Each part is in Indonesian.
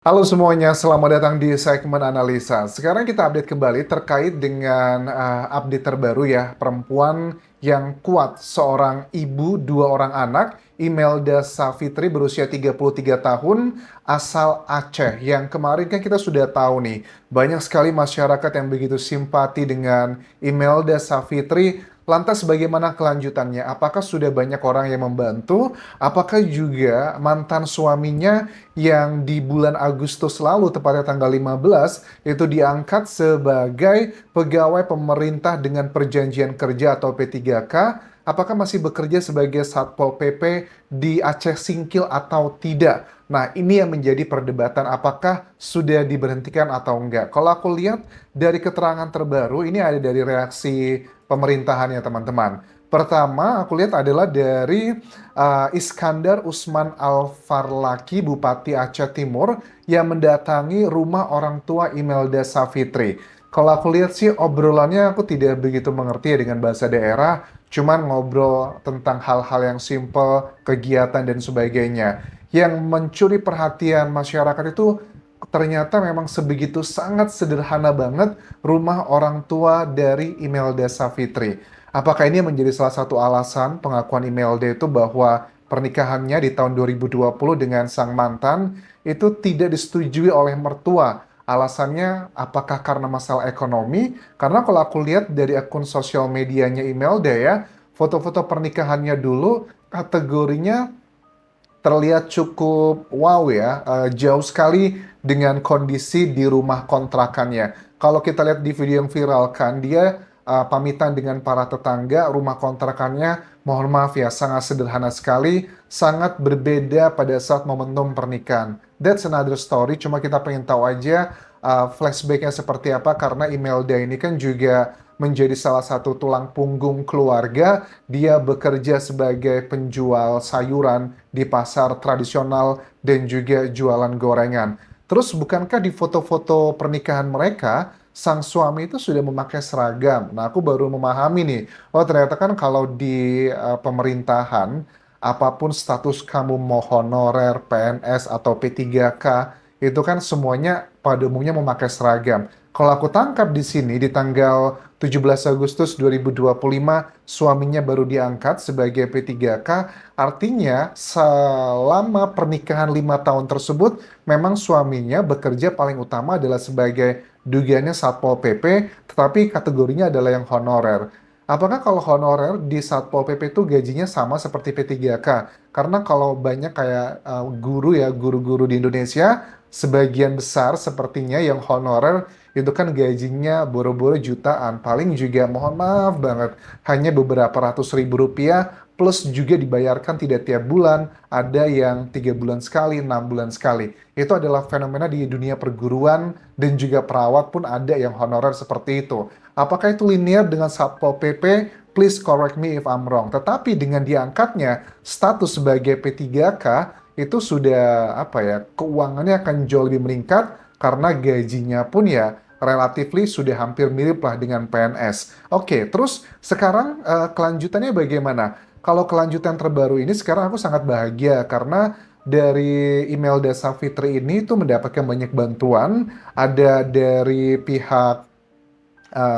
Halo semuanya, selamat datang di segmen analisa. Sekarang kita update kembali terkait dengan update terbaru ya, perempuan yang kuat, seorang ibu, dua orang anak, Imelda Savitri berusia 33 tahun, asal Aceh. Yang kemarin kan kita sudah tahu nih, banyak sekali masyarakat yang begitu simpati dengan Imelda Savitri. Lantas bagaimana kelanjutannya? Apakah sudah banyak orang yang membantu? Apakah juga mantan suaminya yang di bulan Agustus lalu, tepatnya tanggal 15, itu diangkat sebagai pegawai pemerintah dengan perjanjian kerja atau P3K, apakah masih bekerja sebagai Satpol PP di Aceh Singkil atau tidak? Nah, ini yang menjadi perdebatan apakah sudah diberhentikan atau enggak. Kalau aku lihat dari keterangan terbaru, ini ada dari reaksi pemerintahannya, teman-teman. Pertama, aku lihat adalah dari Iskandar Usman Al-Farlaki, Bupati Aceh Timur, yang mendatangi rumah orang tua Imelda Savitri. Kalau aku lihat sih obrolannya aku tidak begitu mengerti ya dengan bahasa daerah, cuman ngobrol tentang hal-hal yang simple, kegiatan dan sebagainya. Yang mencuri perhatian masyarakat itu ternyata memang sebegitu sangat sederhana banget rumah orang tua dari Imelda Savitri. Apakah ini menjadi salah satu alasan pengakuan Imelda itu bahwa pernikahannya di tahun 2020 dengan sang mantan itu tidak disetujui oleh mertua? Alasannya apakah karena masalah ekonomi? Karena kalau aku lihat dari akun sosial medianya Imelda ya, foto-foto pernikahannya dulu kategorinya terlihat cukup wow ya, jauh sekali dengan kondisi di rumah kontrakannya. Kalau kita lihat di video yang viral kan, dia pamitan dengan para tetangga, rumah kontrakannya, mohon maaf ya, sangat sederhana sekali, sangat berbeda pada saat momentum pernikahan. That's another story, cuma kita pengen tahu aja flashbacknya seperti apa, karena Imelda ini kan juga menjadi salah satu tulang punggung keluarga. Dia bekerja sebagai penjual sayuran di pasar tradisional dan juga jualan gorengan. Terus bukankah di foto-foto pernikahan mereka, sang suami itu sudah memakai seragam? Nah, aku baru memahami nih, oh ternyata kan kalau di pemerintahan, apapun status kamu mau honorer, PNS, atau P3K, itu kan semuanya pada umumnya memakai seragam. Kalau aku tangkap di sini di tanggal 17 Agustus 2025, suaminya baru diangkat sebagai P3K, artinya selama pernikahan 5 tahun tersebut, memang suaminya bekerja paling utama adalah sebagai dugaannya Satpol PP, tetapi kategorinya adalah yang honorer. Apakah kalau honorer di Satpol PP itu gajinya sama seperti P3K? Karena kalau banyak kayak guru ya, guru-guru di Indonesia, sebagian besar sepertinya yang honorer itu kan gajinya boro-boro jutaan, paling juga mohon maaf banget, hanya beberapa ratus ribu rupiah, plus juga dibayarkan tidak tiap bulan, ada yang 3 bulan sekali, 6 bulan sekali. Itu adalah fenomena di dunia perguruan dan juga perawat pun ada yang honorer seperti itu. Apakah itu linear dengan Satpol PP? Please correct me if I'm wrong. Tetapi dengan diangkatnya status sebagai P3K, itu sudah apa ya, keuangannya akan jauh lebih meningkat karena gajinya pun ya relatively sudah hampir mirip lah dengan PNS. Oke, terus sekarang kelanjutannya bagaimana? Kalau kelanjutan terbaru ini sekarang aku sangat bahagia karena dari Imelda Savitri ini tuh mendapatkan banyak bantuan, ada dari pihak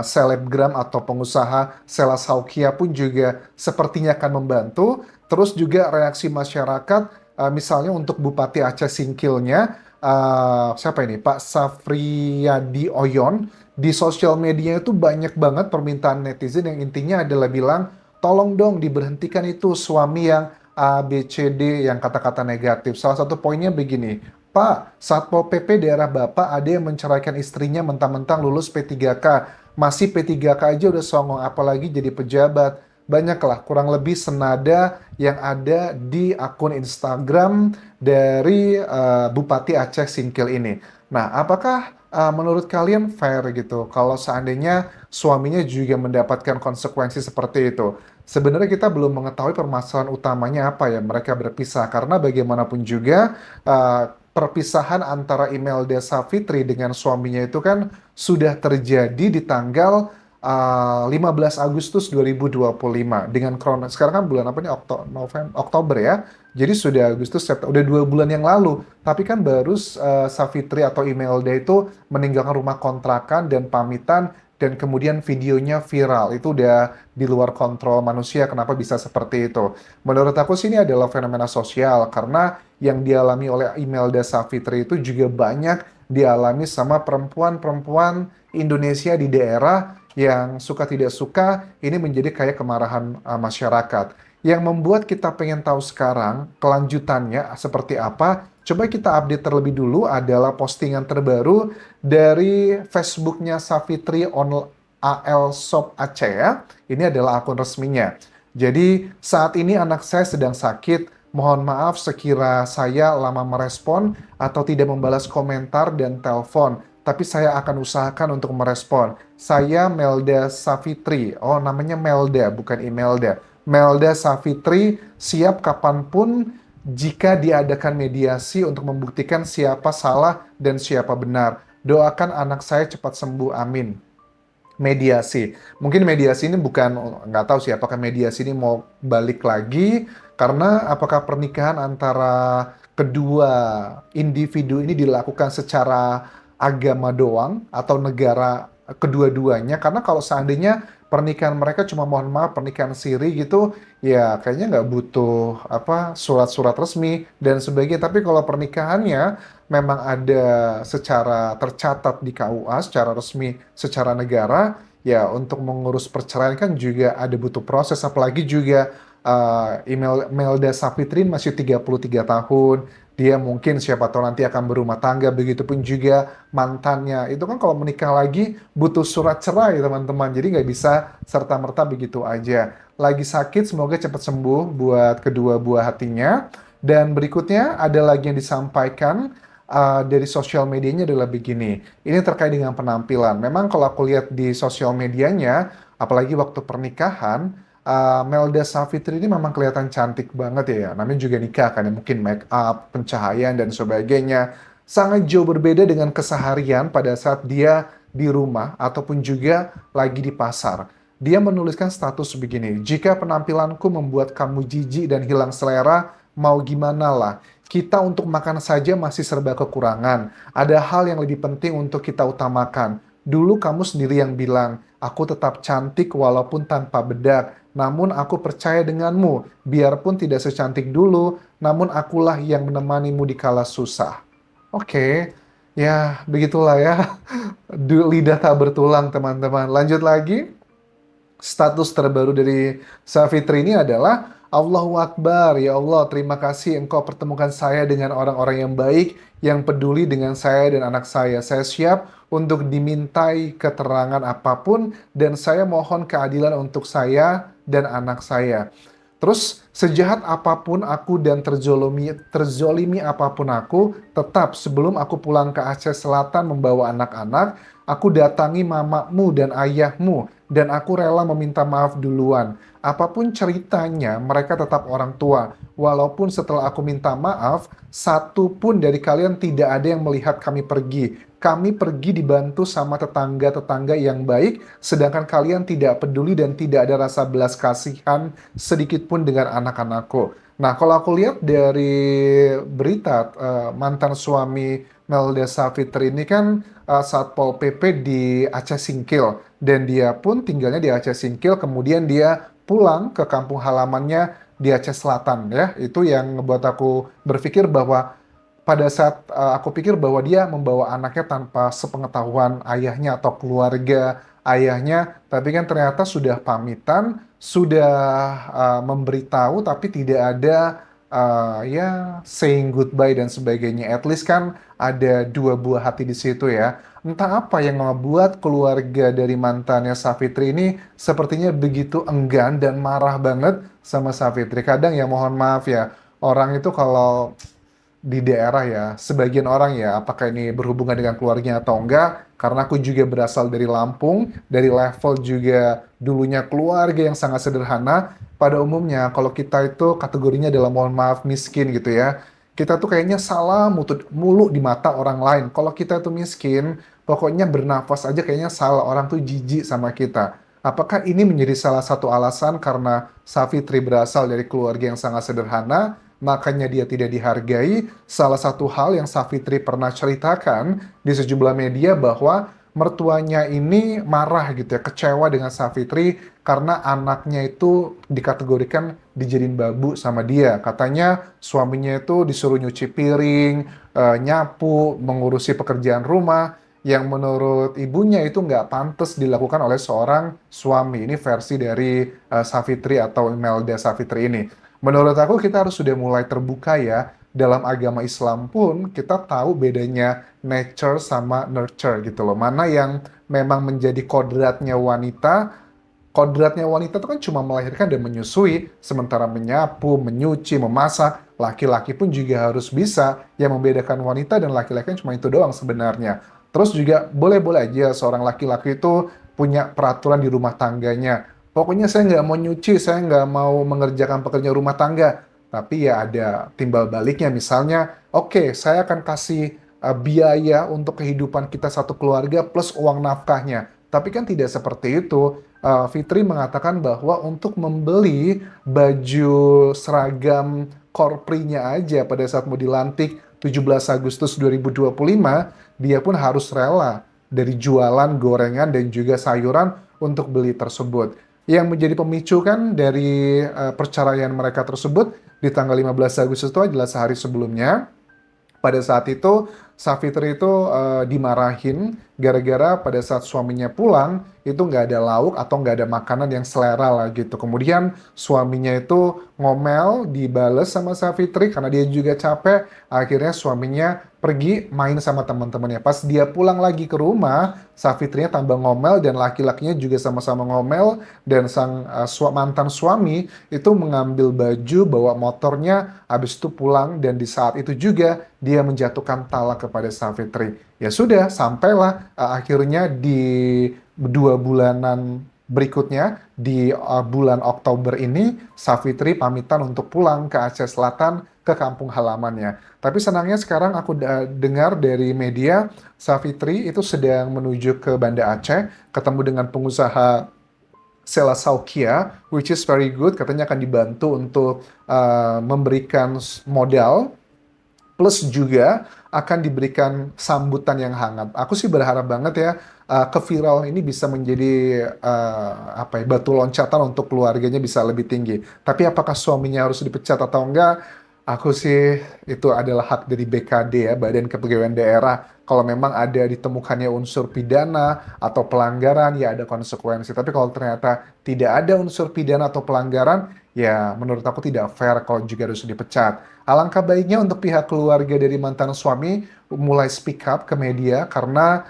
selebgram atau pengusaha Sela Saukia pun juga sepertinya akan membantu. Terus juga reaksi masyarakat, misalnya untuk Bupati Aceh Singkilnya, siapa ini? Pak Safriyadi Oyon, di sosial media itu banyak banget permintaan netizen yang intinya adalah bilang, tolong dong diberhentikan itu suami yang A, B, C, D yang kata-kata negatif. Salah satu poinnya begini, Pak, Satpol PP daerah Bapak ada yang menceraikan istrinya mentang-mentang lulus P3K. Masih P3K aja udah songong, apalagi jadi pejabat. Banyaklah, kurang lebih senada yang ada di akun Instagram dari Bupati Aceh Singkil ini. Nah, apakah menurut kalian fair gitu kalau seandainya suaminya juga mendapatkan konsekuensi seperti itu? Sebenarnya kita belum mengetahui permasalahan utamanya apa ya mereka berpisah, karena bagaimanapun juga perpisahan antara Imelda Savitri dengan suaminya itu kan sudah terjadi di tanggal 15 Agustus 2025 dengan sekarang kan bulan apa nih, Oktober ya. Jadi sudah Agustus, September, udah 2 bulan yang lalu. Tapi kan baru Savitri atau Imelda itu meninggalkan rumah kontrakan dan pamitan, dan kemudian videonya viral. Itu udah di luar kontrol manusia, kenapa bisa seperti itu. Menurut aku sih ini adalah fenomena sosial, karena yang dialami oleh Imelda Savitri itu juga banyak dialami sama perempuan-perempuan Indonesia di daerah yang suka tidak suka ini menjadi kayak kemarahan masyarakat. Yang membuat kita pengen tahu sekarang kelanjutannya seperti apa, coba kita update terlebih dulu adalah postingan terbaru dari Facebooknya Savitri AL Shop Aceh ya. Ini adalah akun resminya. Jadi saat ini anak saya sedang sakit. Mohon maaf sekira saya lama merespon atau tidak membalas komentar dan telepon. Tapi saya akan usahakan untuk merespon. Saya Melda Savitri. Oh, namanya Melda, bukan Imelda. Melda Savitri siap kapanpun jika diadakan mediasi untuk membuktikan siapa salah dan siapa benar. Doakan anak saya cepat sembuh, amin. Mediasi. Mungkin mediasi ini bukan, nggak tahu sih apakah mediasi ini mau balik lagi, karena apakah pernikahan antara kedua individu ini dilakukan secara agama doang atau negara kedua-duanya. Karena kalau seandainya pernikahan mereka cuma, mohon maaf, pernikahan siri gitu, ya kayaknya nggak butuh apa surat-surat resmi dan sebagainya. Tapi kalau pernikahannya memang ada secara tercatat di KUA, secara resmi, secara negara, ya untuk mengurus perceraian kan juga ada butuh proses, apalagi juga Imelda Savitri masih 33 tahun, dia mungkin siapa tahu nanti akan berumah tangga, begitupun juga mantannya. Itu kan kalau menikah lagi butuh surat cerai teman-teman, jadi nggak bisa serta-merta begitu aja. Lagi sakit, semoga cepat sembuh buat kedua buah hatinya. Dan berikutnya ada lagi yang disampaikan dari sosial medianya adalah begini. Ini terkait dengan penampilan. Memang kalau aku lihat di sosial medianya, apalagi waktu pernikahan, Melda Savitri ini memang kelihatan cantik banget ya. Namanya juga nikah kan ya, mungkin make up, pencahayaan dan sebagainya. Sangat jauh berbeda dengan keseharian pada saat dia di rumah ataupun juga lagi di pasar. Dia menuliskan status begini, jika penampilanku membuat kamu jijik dan hilang selera, mau gimana lah. Kita untuk makan saja masih serba kekurangan. Ada hal yang lebih penting untuk kita utamakan. Dulu kamu sendiri yang bilang, aku tetap cantik walaupun tanpa bedak. Namun aku percaya denganmu, biarpun tidak secantik dulu, namun akulah yang menemanimu di kala susah. Oke, ya begitulah ya. Lidah tak bertulang teman-teman. Lanjut lagi. Status terbaru dari Savitri ini adalah Allahu Akbar, ya Allah, terima kasih Engkau pertemukan saya dengan orang-orang yang baik, yang peduli dengan saya dan anak saya. Saya siap untuk dimintai keterangan apapun, dan saya mohon keadilan untuk saya dan anak saya. Terus, sejahat apapun aku dan terzolimi apapun aku, tetap sebelum aku pulang ke Aceh Selatan membawa anak-anak, aku datangi mamamu dan ayahmu, dan aku rela meminta maaf duluan. Apapun ceritanya, mereka tetap orang tua. Walaupun setelah aku minta maaf, satu pun dari kalian tidak ada yang melihat kami pergi. Kami pergi dibantu sama tetangga-tetangga yang baik, sedangkan kalian tidak peduli dan tidak ada rasa belas kasihan sedikit pun dengan anak-anakku. Nah, kalau aku lihat dari berita, mantan suami Melda Savitri ini kan Satpol PP di Aceh Singkil, dan dia pun tinggalnya di Aceh Singkil, kemudian dia pulang ke kampung halamannya di Aceh Selatan ya. Itu yang ngebuat aku berpikir bahwa pada saat aku pikir bahwa dia membawa anaknya tanpa sepengetahuan ayahnya atau keluarga ayahnya, tapi kan ternyata sudah pamitan, sudah memberitahu, tapi tidak ada ya saying goodbye dan sebagainya. At least kan ada dua buah hati di situ ya. Entah apa yang membuat keluarga dari mantannya Savitri ini sepertinya begitu enggan dan marah banget sama Savitri. Kadang ya mohon maaf ya, orang itu kalau di daerah ya, sebagian orang ya, apakah ini berhubungan dengan keluarganya atau enggak, karena aku juga berasal dari Lampung, dari level juga dulunya keluarga yang sangat sederhana, pada umumnya kalau kita itu kategorinya adalah mohon maaf miskin gitu ya, kita tuh kayaknya salah mulu di mata orang lain. Kalau kita itu miskin, Pokoknya bernafas aja kayaknya salah, orang tuh jijik sama kita. Apakah ini menjadi salah satu alasan karena Savitri berasal dari keluarga yang sangat sederhana, makanya dia tidak dihargai? Salah satu hal yang Savitri pernah ceritakan di sejumlah media bahwa mertuanya ini marah gitu ya, kecewa dengan Savitri karena anaknya itu dikategorikan dijadiin babu sama dia. Katanya suaminya itu disuruh nyuci piring, nyapu, mengurusi pekerjaan rumah, yang menurut ibunya itu nggak pantas dilakukan oleh seorang suami. Ini versi dari Savitri atau Imelda Savitri ini. Menurut aku kita harus sudah mulai terbuka ya. Dalam agama Islam pun kita tahu bedanya nature sama nurture gitu loh. Mana yang memang menjadi kodratnya wanita. Kodratnya wanita itu kan cuma melahirkan dan menyusui, sementara menyapu, menyuci, memasak, laki-laki pun juga harus bisa. Yang membedakan wanita dan laki-laki kan cuma itu doang sebenarnya. Terus juga boleh-boleh aja seorang laki-laki itu punya peraturan di rumah tangganya. Pokoknya saya nggak mau nyuci, saya nggak mau mengerjakan pekerjaan rumah tangga. Tapi ya ada timbal baliknya, misalnya, oke, saya akan kasih biaya untuk kehidupan kita satu keluarga plus uang nafkahnya. Tapi kan tidak seperti itu. Fitri mengatakan bahwa untuk membeli baju seragam korprinya aja pada saat mau dilantik 17 Agustus 2025, dia pun harus rela dari jualan gorengan dan juga sayuran untuk beli tersebut. Yang menjadi pemicu kan dari perceraian mereka tersebut di tanggal 15 Agustus itu adalah sehari sebelumnya. Pada saat itu, Savitri itu dimarahin gara-gara pada saat suaminya pulang, itu nggak ada lauk atau nggak ada makanan yang selera lah gitu. Kemudian suaminya itu ngomel, dibales sama Savitri karena dia juga capek. Akhirnya suaminya pergi main sama teman-temannya. Pas dia pulang lagi ke rumah, Savitrinya tambah ngomel dan laki-lakinya juga sama-sama ngomel. Dan sang mantan suami itu mengambil baju, bawa motornya, habis itu pulang. Dan di saat itu juga dia menjatuhkan talak kepada Savitri. Ya sudah, sampailah akhirnya di 2 bulanan berikutnya, di bulan Oktober ini, Savitri pamitan untuk pulang ke Aceh Selatan, ke kampung halamannya. Tapi senangnya sekarang aku dengar dari media, Savitri itu sedang menuju ke Banda Aceh, ketemu dengan pengusaha Sela Saukia, which is very good, katanya akan dibantu untuk memberikan modal, plus juga akan diberikan sambutan yang hangat. Aku sih berharap banget ya keviral ini bisa menjadi apa ya, batu loncatan untuk keluarganya bisa lebih tinggi. Tapi apakah suaminya harus dipecat atau enggak? Aku sih itu adalah hak dari BKD ya, Badan Kepegawaian Daerah. Kalau memang ada ditemukannya unsur pidana atau pelanggaran, ya ada konsekuensi. Tapi kalau ternyata tidak ada unsur pidana atau pelanggaran, ya menurut aku tidak fair kalau juga harus dipecat. Alangkah baiknya untuk pihak keluarga dari mantan suami mulai speak up ke media karena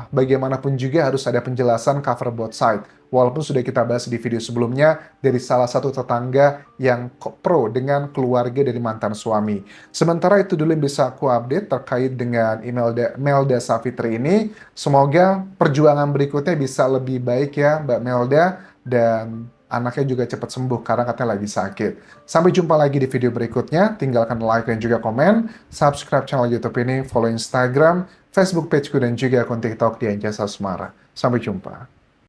bagaimanapun juga harus ada penjelasan cover both side. Walaupun sudah kita bahas di video sebelumnya dari salah satu tetangga yang pro dengan keluarga dari mantan suami. Sementara itu dulu yang bisa aku update terkait dengan Melda Savitri ini. Semoga perjuangan berikutnya bisa lebih baik ya Mbak Melda, dan anaknya juga cepat sembuh karena katanya lagi sakit. Sampai jumpa lagi di video berikutnya. Tinggalkan like dan juga komen. Subscribe channel YouTube ini, follow Instagram, Facebook pageku, dan juga akun TikTok di Anjasa Semara. Sampai jumpa.